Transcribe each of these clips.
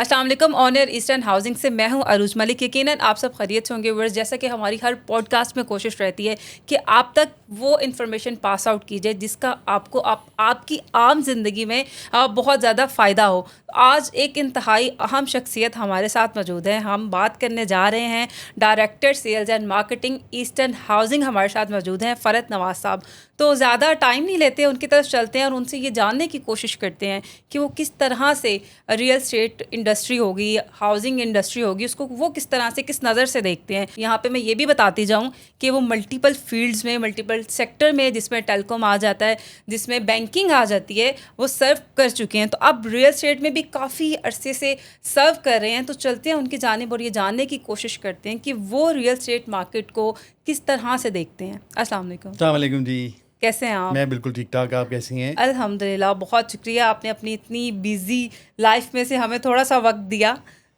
अस्सलाम वालेकुम। Honour eastern housing से मैं हूं अरूज मलिक। यकीनन आप सब खैरियत से होंगे व्यूअर्स। जैसा कि हमारी हर पॉडकास्ट में कोशिश रहती है कि आप तक वो इन्फॉर्मेशन पास आउट की जाए जिसका आपको आपकी आम ज़िंदगी में बहुत ज़्यादा फ़ायदा हो। आज एक इंतहाई अहम शख्सियत हमारे साथ मौजूद है। हम बात करने जा रहे हैं director sales and marketing eastern housing हमारे साथ मौजूद हैं फ़रत नवाज साहब। तो ज़्यादा टाइम नहीं लेते, उनकी तरफ चलते हैं और उनसे ये जानने की कोशिश करते हैं कि वो किस तरह से रियल स्टेट इंडस्ट्री होगी, हाउसिंग इंडस्ट्री होगी, उसको वो किस तरह से, किस नज़र से देखते हैं। यहाँ पे मैं ये भी बताती जाऊँ कि वो मल्टीपल फील्ड्स में, मल्टीपल सेक्टर में, जिसमें टेलीकॉम आ जाता है, जिसमें बैंकिंग आ जाती है, वो सर्व कर चुके हैं। तो अब रियल स्टेट में भी काफ़ी अरसे से सर्व कर रहे हैं। तो चलते हैं उनकी जानिब और ये जानने की कोशिश करते हैं कि वो रियल स्टेट मार्केट को किस तरह से देखते हैं। अस्सलाम वालेकुम। अस्सलाम वालेकुम जी। कैसे हैं आप? मैं बिल्कुल ठीक ठाक। आप कैसी हैं? अल्हम्दुलिल्लाह, बहुत शुक्रिया, आपने अपनी इतनी बिजी लाइफ में से हमें थोड़ा सा वक्त दिया,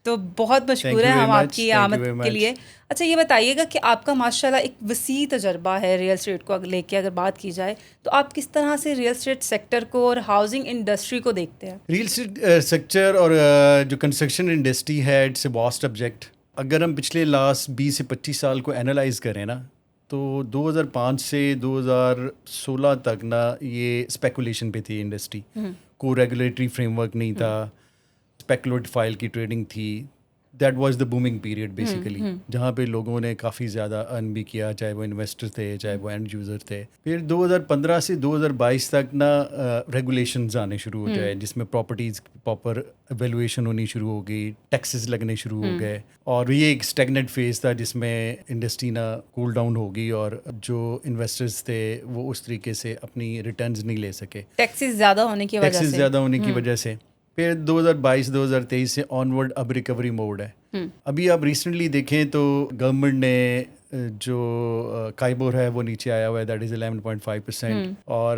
तो बहुत थैंक मशकूर यू है वेरी हम मच, आपकी थैंक यू आमद वेरी के मच। लिए। अच्छा, ये बताइएगा कि आपका माशाल्लाह एक वसी तजर्बा है रियल स्टेट को लेके अगर बात की जाए, तो आप किस तरह से रियल स्टेट सेक्टर को और हाउसिंग इंडस्ट्री को देखते हैं? रियल एस्टेट सेक्टर और जो कंस्ट्रक्शन इंडस्ट्री है, इट्स ए वास्ट सब्जेक्ट। अगर हम पिछले लास्ट 20 से 25 साल को एनालाइज करें ना, तो 2005 से 2016 तक ना ये स्पेकुलेशन पे थी इंडस्ट्री। कोई रेगुलेटरी फ्रेमवर्क नहीं था, स्पेकुलेटिव फाइल की ट्रेडिंग थी। That was the booming period basically, जहाँ पे लोगों ने काफ़ी ज़्यादा अर्न भी किया, चाहे वो इन्वेस्टर थे, चाहे वो एंड यूज़र थे। फिर 2015 से 2022 तक ना रेगुलेशंस आने शुरू हो गए, जिसमें प्रॉपर्टीज़ प्रॉपर वैल्यूएशन होनी शुरू हो गई, टैक्सेस लगने शुरू हो गए, और ये एक स्टेगनेंट फेज था जिसमें इंडस्ट्री ना कूल डाउन हो गई और जो इन्वेस्टर्स थे वो उस तरीके से अपनी रिटर्न्स नहीं ले सके, टैक्सेस ज़्यादा होने की वजह टैक्सेस से। ज़्यादा होने की वजह से। फिर 2022-2023 से ऑनवर्ड अब रिकवरी मोड है। अभी आप रिसेंटली देखें तो गवर्नमेंट ने जो काइबोर है वो नीचे आया हुआ है, दैट इज़ 11.5%, और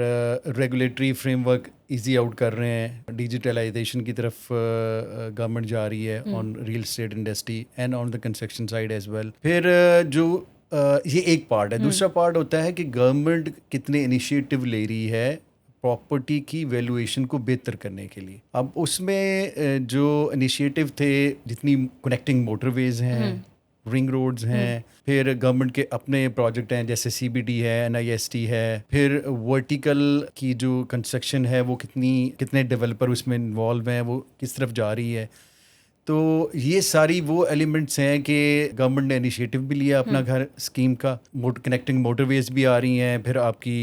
रेगुलेटरी फ्रेमवर्क इजी आउट कर रहे हैं। डिजिटलाइजेशन की तरफ गवर्नमेंट जा रही है on real estate industry and on the construction side as well. फिर ये एक पार्ट है। दूसरा पार्ट होता है कि गवर्नमेंट कितने इनिशिएटिव ले रही है प्रॉपर्टी की वैल्यूएशन को बेहतर करने के लिए। अब उसमें जो इनिशिएटिव थे, जितनी कनेक्टिंग मोटरवेज हैं, रिंग रोड्स हैं, फिर गवर्नमेंट के अपने प्रोजेक्ट हैं जैसे CBD है, NIST है, फिर वर्टिकल की जो कंस्ट्रक्शन है वो कितने डेवलपर उसमें इन्वॉल्व हैं, वो किस तरफ जा रही है। तो ये सारी वो एलिमेंट्स हैं कि गवर्नमेंट ने इनिशिएटिव भी लिया अपना घर स्कीम का, कनेक्टिंग मोटरवेज भी आ रही हैं, फिर आपकी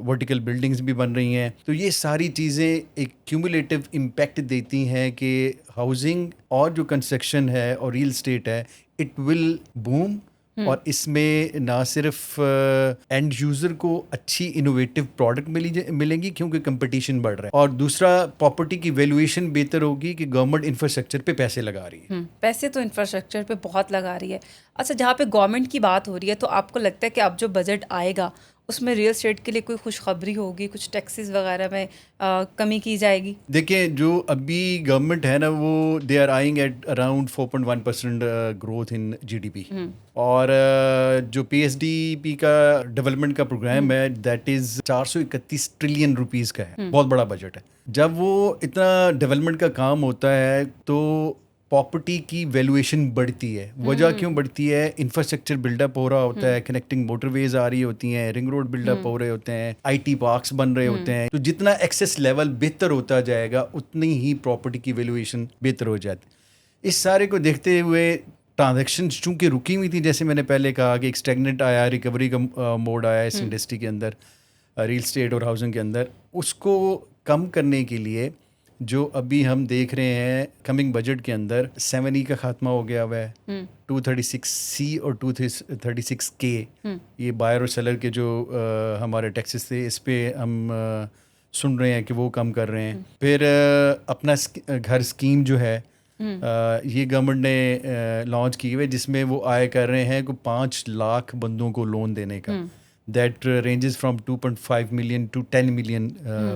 वर्टिकल बिल्डिंग्स भी बन रही हैं। तो ये सारी चीज़ें एक क्यूमुलेटिव इम्पैक्ट देती हैं कि हाउसिंग और जो कंस्ट्रक्शन है और रियल एस्टेट है, इट विल बूम। और इसमें ना सिर्फ एंड यूज़र को अच्छी इनोवेटिव प्रोडक्ट मिलेंगी क्योंकि कंपटीशन बढ़ रहा है, और दूसरा प्रॉपर्टी की वैल्यूएशन बेहतर होगी कि गवर्नमेंट इंफ्रास्ट्रक्चर पे पैसे लगा रही है। पैसे तो इंफ्रास्ट्रक्चर पे बहुत लगा रही है। अच्छा, जहाँ पे गवर्नमेंट की बात हो रही है, तो आपको लगता है कि अब जो बजट आएगा उसमें रियल स्टेट के लिए कोई खुशखबरी होगी, कुछ टैक्सेस वगैरह में कमी की जाएगी? देखिए, जो अभी गवर्नमेंट है ना, वो they are eyeing at around 4.1% growth in GDP, और जो PSDP का डेवलपमेंट का प्रोग्राम है, दैट इज़ 431 ट्रिलियन रुपीज़ का है। बहुत बड़ा बजट है। जब वो इतना डेवलपमेंट का काम होता है तो प्रॉपर्टी की वैल्यूएशन बढ़ती है। वजह क्यों बढ़ती है? इंफ्रास्ट्रक्चर बिल्डअप हो रहा होता है, कनेक्टिंग मोटरवेज आ रही होती हैं, रिंग रोड बिल्डअप हो रहे होते हैं, IT पार्क्स बन रहे होते हैं। तो जितना एक्सेस लेवल बेहतर होता जाएगा उतनी ही प्रॉपर्टी की वैल्यूएशन बेहतर हो जाती है। इस सारे को देखते हुए ट्रांजैक्शन चूँकि रुकी हुई थी, जैसे मैंने पहले कहा कि एक स्टेगनेंट आया, रिकवरी का मोड आया इस इंडस्ट्री के अंदर, रियल एस्टेट और हाउसिंग के अंदर, उसको कम करने के लिए जो अभी हम देख रहे हैं कमिंग बजट के अंदर 7E का खात्मा हो गया हुआ है, 236C और 236K, ये बायर और सेलर के जो हमारे टैक्सेस थे, इस पे हम सुन रहे हैं कि वो कम कर रहे हैं। फिर अपना घर स्कीम जो है, ये गवर्नमेंट ने लॉन्च की हुई है, जिसमें वो आय कर रहे हैं को 5 लाख बंदों को लोन देने का। That ranges from 2.5 million to 10 million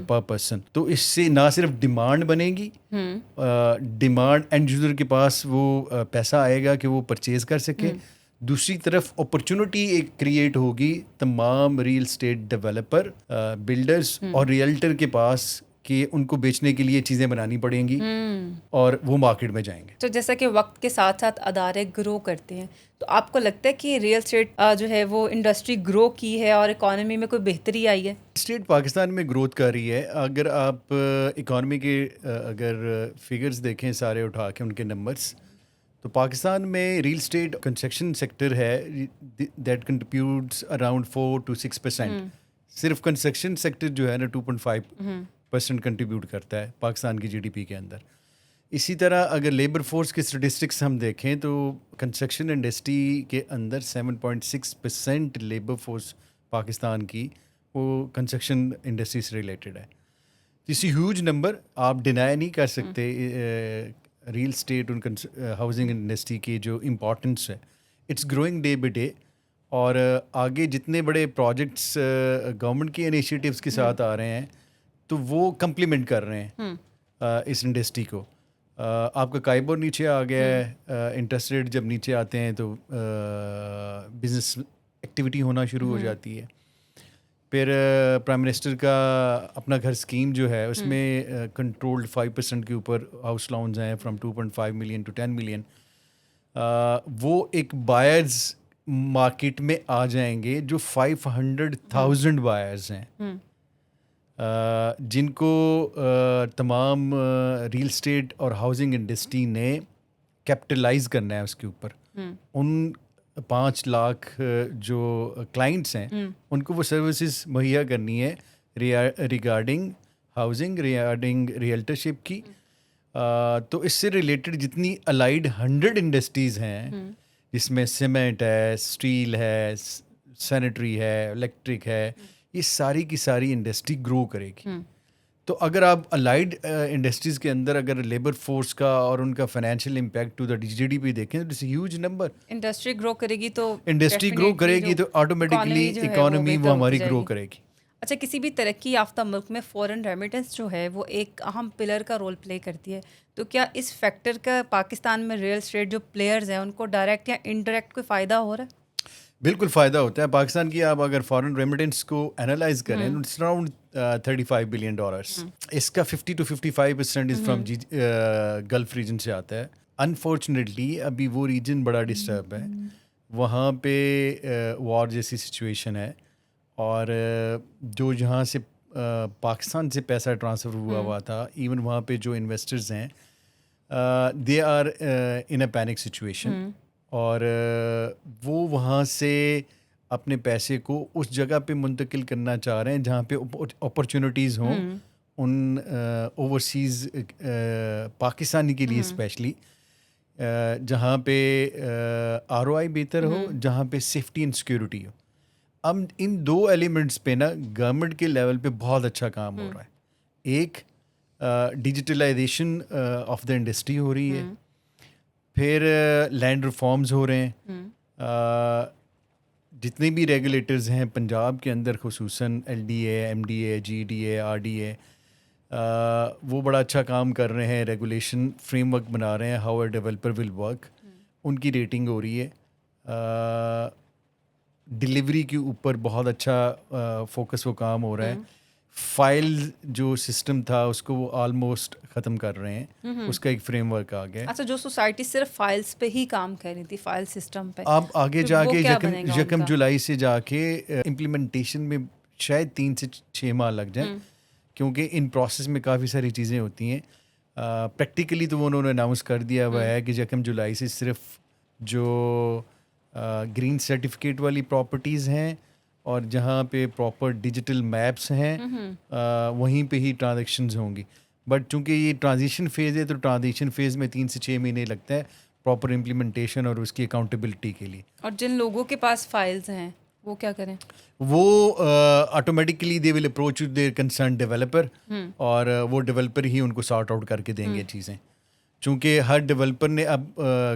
per person. तो इससे ना सिर्फ डिमांड बनेगी, डिमांड एंड यूजर के पास वो पैसा आएगा कि वो परचेज कर सके, दूसरी तरफ अपॉर्चुनिटी एक क्रिएट होगी तमाम रियल एस्टेट डेवलपर, बिल्डर्स और रियल्टर के पास कि उनको बेचने के लिए चीज़ें बनानी पड़ेंगी और वो मार्केट में जाएंगे। तो जैसा कि वक्त के साथ साथ अदारे ग्रो करते हैं, तो आपको लगता है कि रियल एस्टेट जो है वो इंडस्ट्री ग्रो की है और इकोनॉमी में कोई बेहतरी आई है? स्टेट पाकिस्तान में ग्रोथ कर रही है। अगर आप इकॉनमी के अगर फिगर्स देखें सारे उठा के उनके नंबर्स, तो पाकिस्तान में रियल स्टेट कंस्ट्रक्शन सेक्टर है दैट कंट्रीब्यूट्स अराउंड 4 to 6%। सिर्फ कंस्ट्रक्शन सेक्टर जो है ना 2.5% कंट्रीब्यूट करता है पाकिस्तान की जीडीपी के अंदर। इसी तरह अगर लेबर फोर्स के स्टेटिस्टिक्स हम देखें तो कंस्ट्रक्शन इंडस्ट्री के अंदर 7.6% लेबर फोर्स पाकिस्तान की वो कंस्ट्रक्शन इंडस्ट्री से रिलेटेड है। दिस ह्यूज नंबर, आप डिनाई नहीं कर सकते रियल स्टेट और हाउसिंग इंडस्ट्री की जो इम्पोर्टेंस है। It's growing day by day, और आगे जितने बड़े प्रोजेक्ट्स गवर्नमेंट के इनिशिएटिव्स के साथ आ रहे हैं तो वो कम्प्लीमेंट कर रहे हैं इस इंडस्ट्री को। आपका काइबोर नीचे आ गया है, इंटरेस्ट रेट जब नीचे आते हैं तो बिजनेस एक्टिविटी होना शुरू हो जाती है। फिर प्राइम मिनिस्टर का अपना घर स्कीम जो है उसमें कंट्रोल्ड 5% के ऊपर हाउस लोन्स हैं फ्रॉम 2.5 मिलियन to 10 मिलियन। वो एक बायर्स मार्केट में आ जाएंगे जो 500,000 बायर्स हैं, जिनको तमाम रियल स्टेट और हाउसिंग इंडस्ट्री ने कैपिटलाइज करना है उसके ऊपर। उन 5 लाख जो क्लाइंट्स हैं उनको वो सर्विसेज मुहैया करनी है रिगार्डिंग हाउसिंग, रिगार्डिंग रियल्टरशिप की। तो इससे रिलेटेड जितनी अलाइड 100 इंडस्ट्रीज़ हैं, जिसमें सीमेंट है, स्टील है, सैनिटरी है, इलेक्ट्रिक है, ये सारी की सारी इंडस्ट्री ग्रो करेगी। तो अगर आप अलाइड इंडस्ट्रीज़ के अंदर अगर लेबर फोर्स का और उनका financial impact to the GDP देखें तो it's huge number. Industry grow करेगी तो इंडस्ट्री ग्रो करेगी तो ऑटोमेटिकली इकोनॉमी वो हमारी ग्रो करेगी। अच्छा, किसी भी तरक्की याफ्ता मुल्क में फॉरेन रेमिटेंस जो है वो एक अहम पिलर का रोल प्ले करती है, तो क्या इस फैक्टर का पाकिस्तान में रियल एस्टेट जो प्लेयर्स हैं उनको डायरेक्ट या इनडायरेक्ट कोई फ़ायदा हो रहा है? बिल्कुल फ़ायदा होता है। पाकिस्तान की आप अगर फॉरेन रेमिटेंस को एनालाइज करें तो इट्स अराउंड $35 बिलियन। इसका 50 to 55% is from Gulf region से आता है। अनफॉर्चुनेटली अभी वो रीजन बड़ा डिस्टर्ब है, वहाँ पे वॉर जैसी सिचुएशन है, और जो जहाँ से पाकिस्तान से पैसा ट्रांसफ़र हुआ था, इवन वहाँ पे जो इन्वेस्टर्स हैं they are in a panic situation, और वो वहाँ से अपने पैसे को उस जगह पे मुंतकिल करना चाह रहे हैं जहाँ पे अपॉर्चुनिटीज़ हों उन ओवरसीज़ पाकिस्तानी के लिए स्पेशली, जहाँ पे ROI बेहतर हो, जहाँ पे सेफ्टी एंड सिक्योरिटी हो। अब इन 2 एलिमेंट्स पे ना गवर्नमेंट के लेवल पे बहुत अच्छा काम हो रहा है। एक डिजिटलाइजेशन ऑफ द इंडस्ट्री हो रही है, फिर लैंड रिफॉर्म्स हो रहे हैं। जितने भी रेगुलेटर्स हैं पंजाब के अंदर, खुसूसन LDA, MDA, GDA, RDA, वो बड़ा अच्छा काम कर रहे हैं, रेगुलेशन फ्रेमवर्क बना रहे हैं, how a developer will work. उनकी रेटिंग हो रही है, डिलीवरी के ऊपर बहुत अच्छा फोकस वो काम हो रहा है। फाइल जो सिस्टम था उसको वो ऑलमोस्ट ख़त्म कर रहे हैं, उसका एक फ्रेमवर्क आ गया। अच्छा, जो सोसाइटी सिर्फ फाइल्स पे ही काम कर रही थी, फाइल सिस्टम पे, अब आगे तो जाके वो क्या बनेगा यकम उनका? जुलाई से जाके इम्प्लीमेंटेशन में शायद 3 से 6 माह लग जाए, क्योंकि इन प्रोसेस में काफ़ी सारी चीज़ें होती हैं। प्रैक्टिकली तो वो उन्होंने अनाउंस कर दिया हुआ है कि यकम जुलाई से सिर्फ जो ग्रीन सर्टिफिकेट वाली प्रॉपर्टीज़ हैं और जहाँ पे प्रॉपर डिजिटल मैप्स हैं वहीं पे ही ट्रांजैक्शंस होंगी। बट चूंकि ये ट्रांजिशन फेज़ है तो ट्रांजिशन फेज़ में 3 से 6 महीने लगता है प्रॉपर इम्प्लीमेंटेशन और उसकी अकाउंटेबिलिटी के लिए। और जिन लोगों के पास फाइल्स हैं वो क्या करें? वो automatically they will approach there concern developer, और वो डेवलपर ही उनको सॉर्ट आउट करके देंगे चीज़ें। चूँकि हर डेवलपर ने अब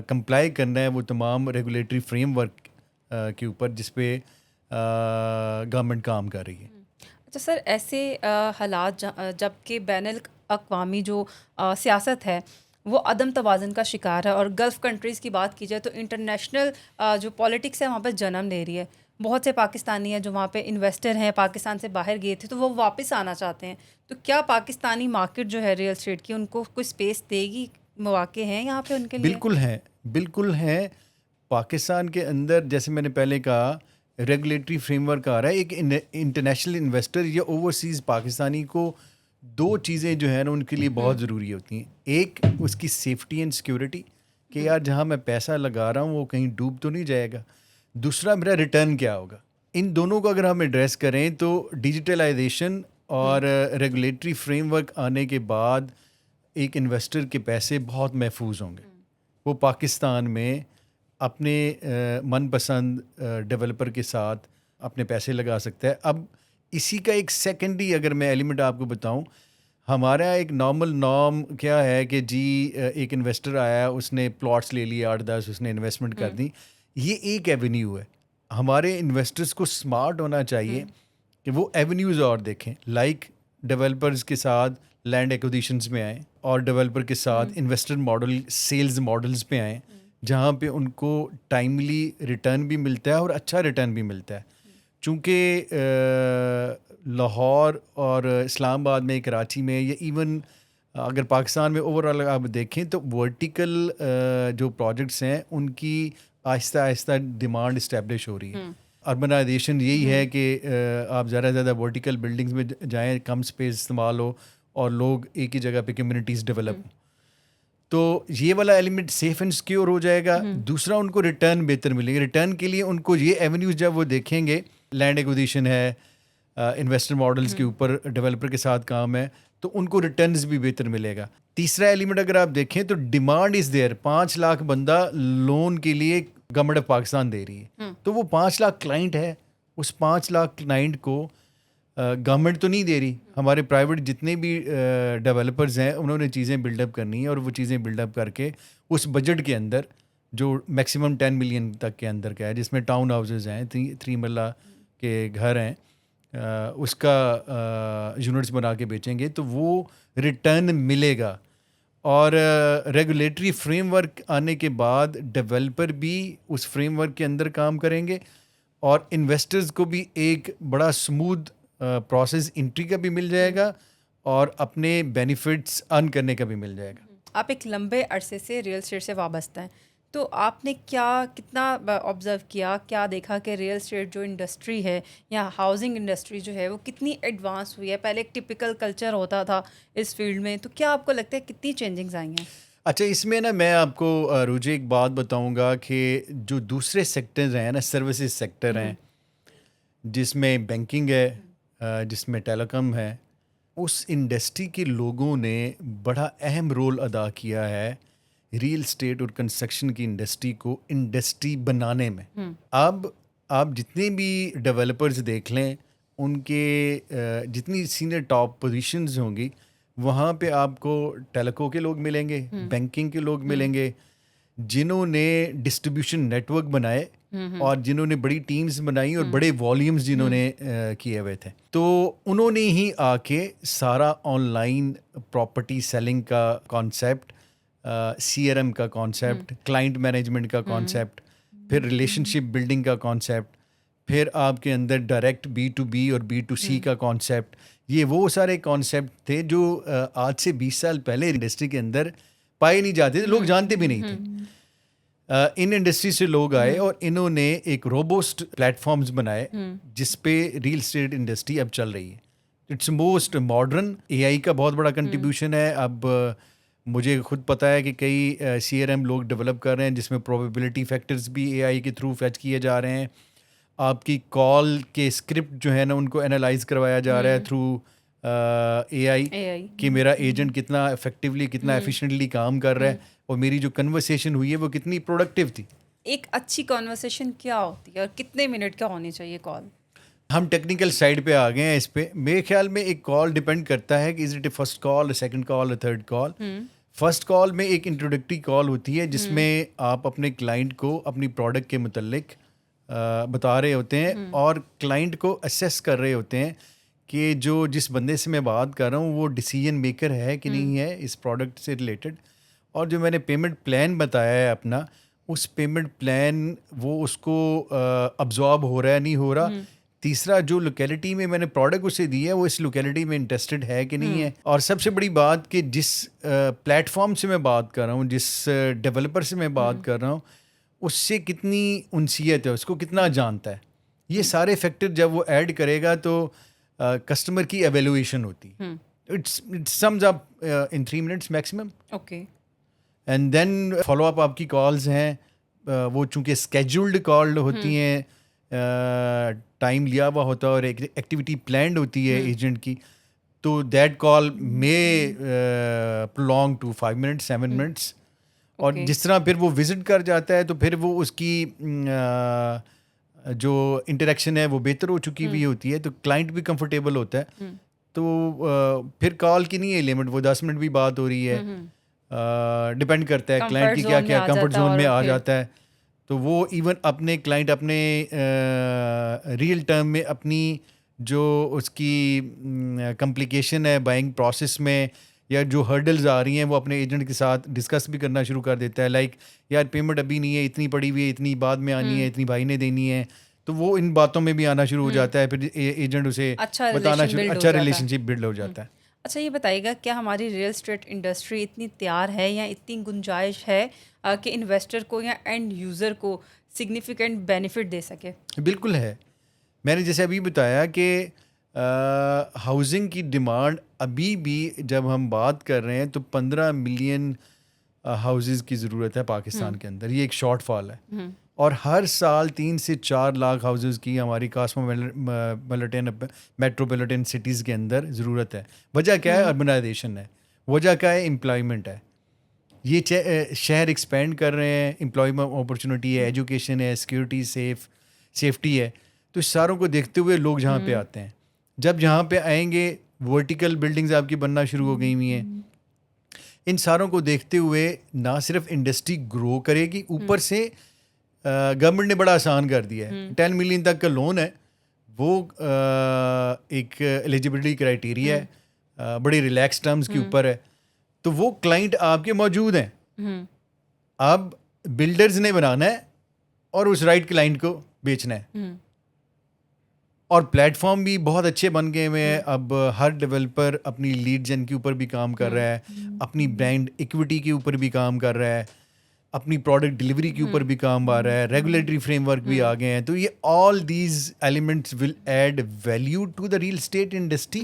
कंप्लाई करना है वो तमाम रेगुलेटरी फ्रेमवर्क के ऊपर जिस पे गवर्नमेंट काम कर रही है। अच्छा सर, ऐसे हालात जबकि बैनुल अक़वामी जो सियासत है वो अदम तवाज़ुन का शिकार है, और गल्फ़ कंट्रीज़ की बात की जाए तो इंटरनेशनल जो पॉलिटिक्स है वहाँ पर जन्म ले रही है, बहुत से पाकिस्तानी हैं जो वहाँ पे इन्वेस्टर हैं, पाकिस्तान से बाहर गए थे तो वो वापस आना चाहते हैं, तो क्या पाकिस्तानी मार्केट जो है रियल एस्टेट की उनको कोई स्पेस देगी? मौके हैं यहाँ पे उनके लिए? बिल्कुल हैं, बिल्कुल हैं। पाकिस्तान के अंदर जैसे मैंने पहले कहा रेगुलेटरी फ्रेमवर्क आ रहा है। एक इंटरनेशनल इन्वेस्टर या ओवरसीज़ पाकिस्तानी को दो चीज़ें जो है ना उनके लिए बहुत ज़रूरी होती हैं। एक उसकी सेफ्टी एंड सिक्योरिटी कि यार जहाँ मैं पैसा लगा रहा हूँ वो कहीं डूब तो नहीं जाएगा। दूसरा मेरा रिटर्न क्या होगा। इन दोनों को अगर हम एड्रेस करें तो डिजिटलाइजेशन और रेगुलेटरी फ्रेमवर्क आने के बाद एक इन्वेस्टर के पैसे बहुत महफूज होंगे। वो पाकिस्तान में अपने मनपसंद डेवलपर के साथ अपने पैसे लगा सकता है। अब इसी का एक सेकेंडरी अगर मैं एलिमेंट आपको बताऊं, हमारा एक नॉर्मल नॉर्म क्या है कि जी एक इन्वेस्टर आया, उसने प्लॉट्स ले लिए 8-10, उसने इन्वेस्टमेंट कर दी। ये एक एवेन्यू है। हमारे इन्वेस्टर्स को स्मार्ट होना चाहिए कि वो एवेन्यूज़ और देखें, लाइक डेवलपर्स के साथ लैंड एक्विजिशंस में आएँ और डेवलपर के साथ इन्वेस्टर मॉडल सेल्स मॉडल्स पे आएँ जहाँ पे उनको टाइमली रिटर्न भी मिलता है और अच्छा रिटर्न भी मिलता है। चूँकि लाहौर और इस्लामाबाद में, कराची में या इवन अगर पाकिस्तान में ओवरऑल आप देखें तो वर्टिकल जो प्रोजेक्ट्स हैं उनकी आहिस्ता आहिस्ता डिमांड इस्टेब्लिश हो रही है। अर्बनाइजेशन यही है कि आप ज़्यादा से ज़्यादा वर्टिकल बिल्डिंग्स में जाएँ, कम स्पेस इस्तेमाल हो और लोग एक ही जगह पे कम्युनिटीज़ डेवलप हों। तो ये वाला एलिमेंट सेफ एंड सिक्योर हो जाएगा। दूसरा उनको रिटर्न बेहतर मिलेंगे। रिटर्न के लिए उनको ये एवेन्यूज जब वो देखेंगे, लैंड एक्विजिशन है, इन्वेस्टर मॉडल्स के ऊपर डेवलपर के साथ काम है, तो उनको रिटर्न्स भी बेहतर मिलेगा। तीसरा एलिमेंट अगर आप देखें तो डिमांड इज़ देयर। 5 लाख बंदा लोन के लिए गवर्नमेंट ऑफ पाकिस्तान दे रही है, तो वो 5 लाख क्लाइंट है। उस 5 लाख क्लाइंट को गवर्नमेंट तो नहीं दे रही, हमारे प्राइवेट जितने भी डेवलपर्स हैं उन्होंने चीज़ें बिल्डअप करनी है और वो चीज़ें बिल्डअप करके उस बजट के अंदर जो मैक्सिमम 10 मिलियन तक के अंदर का है, जिसमें टाउन हाउसेज हैं, 3 मरला के घर हैं, उसका यूनिट्स बना के बेचेंगे तो वो रिटर्न मिलेगा। और रेगुलेटरी फ्रेमवर्क आने के बाद डेवलपर भी उस फ्रेमवर्क के अंदर काम करेंगे और इन्वेस्टर्स को भी एक बड़ा स्मूथ प्रोसेस एंट्री का भी मिल जाएगा और अपने बेनिफिट्स अर्न करने का भी मिल जाएगा। आप एक लंबे अरसे से रियल एस्टेट से वाबस्ता हैं, तो आपने कितना ऑब्ज़र्व किया, क्या देखा कि रियल एस्टेट जो इंडस्ट्री है या हाउसिंग इंडस्ट्री जो है वो कितनी एडवांस हुई है? पहले एक टिपिकल कल्चर होता था इस फील्ड में, तो क्या आपको लगता है कितनी चेंजिंग्स आई हैं? अच्छा, इसमें ना मैं आपको रुचि एक बात बताऊंगा कि जो दूसरे सेक्टर्स हैं ना, सर्विसेज सेक्टर हैं, जिसमें बैंकिंग है, जिसमें टेलीकॉम है, उस इंडस्ट्री के लोगों ने बड़ा अहम रोल अदा किया है रियल एस्टेट और कंस्ट्रक्शन की इंडस्ट्री को इंडस्ट्री बनाने में। अब आप जितने भी डेवलपर्स देख लें, उनके जितनी सीनियर टॉप पोजीशंस होंगी वहाँ पे आपको टेलीको के लोग मिलेंगे, बैंकिंग के लोग मिलेंगे, जिन्होंने डिस्ट्रीब्यूशन नेटवर्क बनाए और जिन्होंने बड़ी टीम्स बनाई और बड़े वॉल्यूम्स जिन्होंने किए हुए थे। तो उन्होंने ही आके सारा ऑनलाइन प्रॉपर्टी सेलिंग का कॉन्सेप्ट, CRM का कॉन्सेप्ट, क्लाइंट मैनेजमेंट का कॉन्सेप्ट, फिर रिलेशनशिप बिल्डिंग का कॉन्सेप्ट, फिर आपके अंदर डायरेक्ट B2B और B2C का कॉन्सेप्ट, ये वो सारे कॉन्सेप्ट थे जो आज से 20 साल पहले इंडस्ट्री के अंदर पाए नहीं जाते थे, लोग जानते भी नहीं थे। इन इंडस्ट्री से लोग आए और इन्होंने एक रोबोस्ट प्लेटफॉर्म्स बनाए जिस पे रियल एस्टेट इंडस्ट्री अब चल रही है। It's most modern. AI का बहुत बड़ा कंट्रीब्यूशन है। अब मुझे खुद पता है कि कई CRM लोग डेवलप कर रहे हैं जिसमें प्रोबेबिलिटी फैक्टर्स भी AI के थ्रू फैच किए जा रहे हैं। आपकी कॉल के स्क्रिप्ट जो है ना उनको एनालाइज करवाया जा रहा है थ्रू AI कि मेरा एजेंट कितना इफेक्टिवली, कितना एफिशिएंटली काम कर रहा है और मेरी जो कन्वर्सेशन हुई है वो कितनी प्रोडक्टिव थी। एक अच्छी कॉन्वर्सेशन क्या होती है और कितने मिनट का होनी चाहिए कॉल? हम टेक्निकल साइड पे आ गए हैं इस पे। मेरे ख्याल में एक कॉल डिपेंड करता है कि is it A first call, second call, third call. First call में एक इंट्रोडक्टरी कॉल होती है जिसमें आप अपने क्लाइंट को अपनी प्रोडक्ट के मुतल्लिक बता रहे होते हैं और क्लाइंट को असेस कर रहे होते हैं कि जो जिस बंदे से मैं बात कर रहा हूँ वो डिसीजन मेकर है कि नहीं है इस प्रोडक्ट से रिलेटेड, और जो मैंने पेमेंट प्लान बताया है अपना, उस पेमेंट प्लान वो उसको अब्जॉर्ब हो रहा है नहीं हो रहा। तीसरा, जो लोकेलिटी में मैंने प्रोडक्ट उसे दी है वो इस लोकेलिटी में इंटरेस्टेड है कि नहीं है। और सबसे बड़ी बात कि जिस प्लेटफॉर्म से मैं बात कर रहा हूँ, जिस डेवलपर से मैं बात कर रहा हूँ, उससे कितनी उनसियत है, उसको कितना जानता है। ये सारे फैक्टर जब वो ऐड करेगा तो कस्टमर की एवेल्युएशन होती है। It sums up in 3 minutes maximum. Okay. And then follow up आपकी कॉल्स हैं, वो चूंकि स्केड्यूल्ड कॉल होती हैं, टाइम लिया हुआ होता है और एक एक्टिविटी प्लान्ड होती है एजेंट की, तो that call may prolong to 5 minutes 7 minutes. और Okay. जिस तरह फिर वो विजिट कर जाता है तो फिर वो उसकी जो इंटरेक्शन है वो बेहतर हो चुकी हुई होती है, तो क्लाइंट भी कंफर्टेबल होता है। तो फिर कॉल की नहीं है लिमिट, वो 10 मिनट भी बात हो रही है, डिपेंड करता है क्लाइंट की क्या क्या कंफर्ट जोन में आ जाता है। तो वो इवन अपने क्लाइंट अपने रियल टर्म में अपनी जो उसकी कॉम्प्लिकेशन है बाइंग प्रोसेस में या जो हर्डल्स आ रही हैं वो अपने एजेंट के साथ डिस्कस भी करना शुरू कर देता है। लाइक यार पेमेंट अभी नहीं है, इतनी पड़ी हुई है, इतनी बाद में आनी है, इतनी भाई ने देनी है। तो वो इन बातों में भी आना शुरू हो जाता है, फिर एजेंट उसे बताना शुरू, अच्छा रिलेशनशिप बिल्ड हो जाता है। अच्छा, ये बताइएगा, क्या हमारी रियल एस्टेट इंडस्ट्री इतनी तैयार है या इतनी गुंजाइश है कि इन्वेस्टर को या एंड यूज़र को सिग्निफिकेंट बेनिफिट दे सके? बिल्कुल है। मैंने जैसे अभी बताया कि हाउसिंग की डिमांड अभी भी जब हम बात कर रहे हैं तो 15 मिलियन हाउसेस की ज़रूरत है पाकिस्तान के अंदर। ये एक शॉर्ट फॉल है। और हर साल 3 से 4 लाख हाउसेस की हमारी कॉस्मोपॉलिटन मेट्रोपॉलिटन सिटीज़ के अंदर ज़रूरत है। वजह क्या है? अर्बनाइजेशन है। वजह क्या है? एम्प्लॉयमेंट है। ये शहर एक्सपेंड कर रहे हैं, एम्प्लॉयमेंट अपॉर्चुनिटी है, एजुकेशन है, सिक्योरिटी सेफ्टी है। तो इस सारों को देखते हुए लोग जहाँ पे आते हैं। जब यहाँ पे आएंगे वर्टिकल बिल्डिंग्स आपकी बनना शुरू हो गई हुई हैं। इन सारों को देखते हुए ना सिर्फ इंडस्ट्री ग्रो करेगी, ऊपर से गवर्नमेंट ने बड़ा आसान कर दिया है। 10 मिलियन तक का लोन है, वो एक एलिजिबिलिटी क्राइटेरिया है, बड़ी रिलैक्स टर्म्स के ऊपर है। तो वो क्लाइंट आपके मौजूद हैं। अब बिल्डर्स ने बनाना है और उस राइट क्लाइंट को बेचना है। और प्लेटफॉर्म भी बहुत अच्छे बन गए हुए हैं। अब हर डेवलपर अपनी लीड जेन के ऊपर भी काम कर रहा है, अपनी ब्रांड इक्विटी के ऊपर भी काम कर रहा है, अपनी प्रोडक्ट डिलीवरी के ऊपर भी काम आ रहा है, रेगुलेटरी फ्रेमवर्क भी आ गए हैं। तो ये all these elements will add value to the real estate industry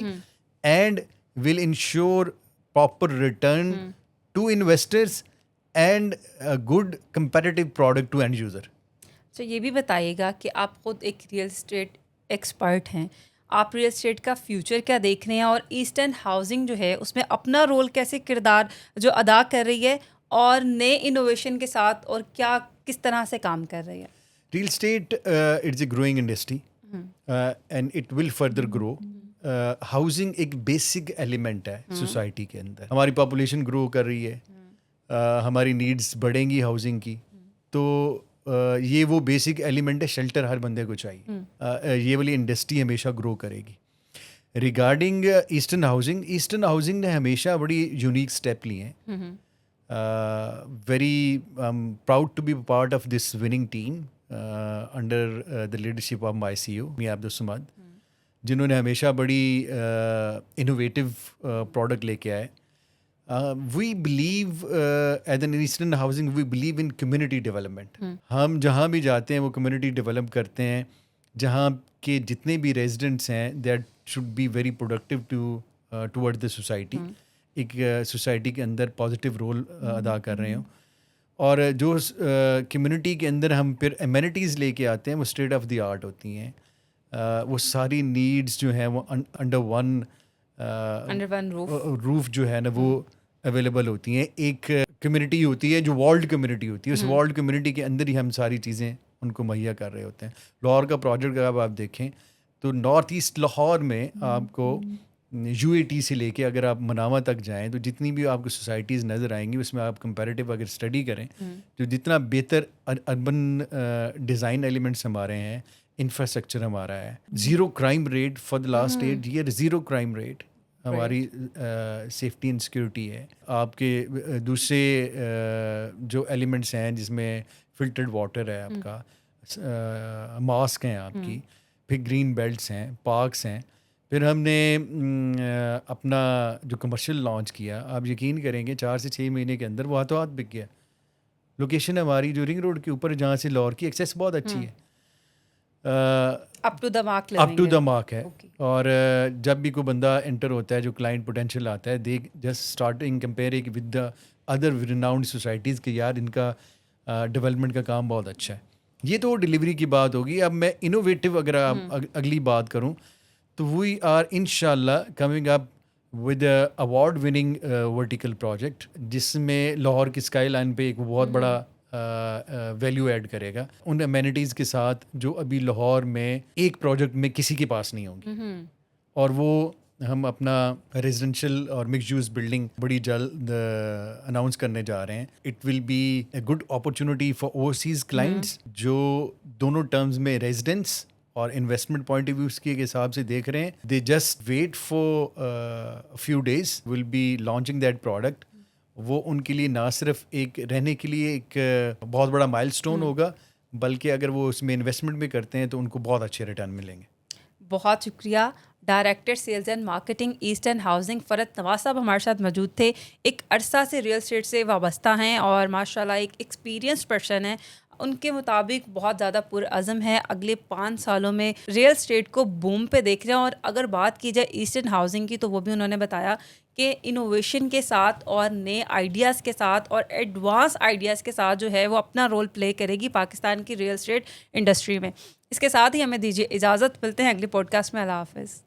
and will ensure proper return to investors and a good competitive product to end user. तो ये भी बताइएगा कि आप खुद एक रियल एस्टेट एक्सपर्ट हैं, आप रियल एस्टेट का फ्यूचर क्या देख रहे हैं और ईस्टर्न हाउसिंग जो है उसमें अपना रोल कैसे किरदार जो अदा कर रही है और नए इनोवेशन के साथ और क्या किस तरह से काम कर रही है? Real estate it's a growing industry and it will further grow. Housing एक बेसिक एलिमेंट है सोसाइटी के अंदर। हमारी पॉपुलेशन ग्रो कर रही है, हमारी नीड्स बढ़ेंगी हाउसिंग की, तो ये वो बेसिक एलिमेंट है। शेल्टर हर बंदे को चाहिए। ये वाली इंडस्ट्री हमेशा ग्रो करेगी। रिगार्डिंग ईस्टर्न हाउसिंग ने हमेशा बड़ी यूनिक स्टेप लिए हैं। Very proud to be part of this winning team under the leadership of my CEO Mian Abdul Samad, जिन्होंने हमेशा बड़ी इनोवेटिव प्रोडक्ट लेके आए। We believe as an Eastern Housing, we believe in community development. हम जहाँ भी जाते हैं वो community develop करते हैं। जहाँ के जितने भी residents हैं that should be very productive towards the society. एक society के अंदर positive role अदा कर रहे हो। और जो community के अंदर हम फिर amenities लेके आते हैं वो state of the art होती हैं। वो सारी needs जो हैं वो under one रूफ जो है ना वो अवेलेबल होती हैं। एक कम्युनिटी होती है जो वर्ल्ड कम्युनिटी होती है, उस वर्ल्ड कम्युनिटी के अंदर ही हम सारी चीज़ें उनको मुहैया कर रहे होते हैं। लाहौर का प्रोजेक्ट अगर आप देखें तो नॉर्थ ईस्ट लाहौर में आपको UAT से लेके अगर आप मनावा तक जाएं तो जितनी भी आपको सोसाइटीज़ नज़र आएंगी उसमें आप कंपैरेटिव अगर स्टडी करें तो जितना बेहतर अर्बन डिज़ाइन एलिमेंट्स हमारे हैं, इंफ्रास्ट्रक्चर हमारा है, zero crime rate for the last 8 year, zero crime rate हमारी सेफ्टी एंड सिक्योरिटी है, आपके दूसरे जो एलिमेंट्स हैं जिसमें फिल्टर्ड वाटर है आपका, मास्क हैं आपकी, फिर ग्रीन बेल्ट्स हैं, पार्क्स हैं। फिर हमने अपना जो कमर्शियल लॉन्च किया, आप यकीन करेंगे 4 से 6 महीने के अंदर वो हाथों हाथ बिक गया। लोकेशन हमारी जो रिंग रोड के ऊपर जहाँ से लाहौर की एक्सेस बहुत अच्छी है, अप टू द मार्क है। और जब भी कोई बंदा एंटर होता है जो क्लाइंट पोटेंशियल आता है, they just starting comparing with the other renowned societies के, यार इनका डेवलपमेंट का काम बहुत अच्छा है। ये तो डिलीवरी की बात होगी। अब मैं इनोवेटिव अगर अगली बात करूं तो वी आर इंशाल्लाह coming up with award winning vertical project, जिसमें लाहौर की स्काई लाइन पे एक बहुत बड़ा वैल्यू ऐड करेगा उन अमेनिटीज़ के साथ जो अभी लाहौर में एक प्रोजेक्ट में किसी के पास नहीं होंगी। और वो हम अपना रेजिडेंशियल और मिक्स यूज़ बिल्डिंग बड़ी जल्द अनाउंस करने जा रहे हैं। It will be a good opportunity for overseas clients जो दोनों टर्म्स में रेजिडेंस और इन्वेस्टमेंट पॉइंट ऑफ व्यू के हिसाब से देख रहे हैं। They just wait for few days, will be launching that product. वो उनके लिए ना सिर्फ एक रहने के लिए एक बहुत बड़ा माइलस्टोन होगा, बल्कि अगर वो उसमें इन्वेस्टमेंट भी करते हैं तो उनको बहुत अच्छे रिटर्न मिलेंगे। बहुत शुक्रिया। Director sales and marketing eastern housing Farat Nawaz साहब हमारे साथ मौजूद थे। एक अरसा से रियल एस्टेट से वाबस्ता हैं और माशाल्लाह एक एक्सपीरियंस पर्सन है। उनके मुताबिक बहुत ज़्यादा पुरअज़म है, अगले 5 सालों में रियल एस्टेट को बूम पे देख रहे हैं। और अगर बात की जाए ईस्टर्न हाउसिंग की, तो वो भी उन्होंने बताया कि इनोवेशन के साथ और नए आइडियाज़ के साथ और एडवांस आइडियाज़ के साथ जो है वो अपना रोल प्ले करेगी पाकिस्तान की रियल एस्टेट इंडस्ट्री में। इसके साथ ही हमें दीजिए इजाज़त, मिलते हैं अगली पॉडकास्ट में। अल्लाह हाफ़िज़।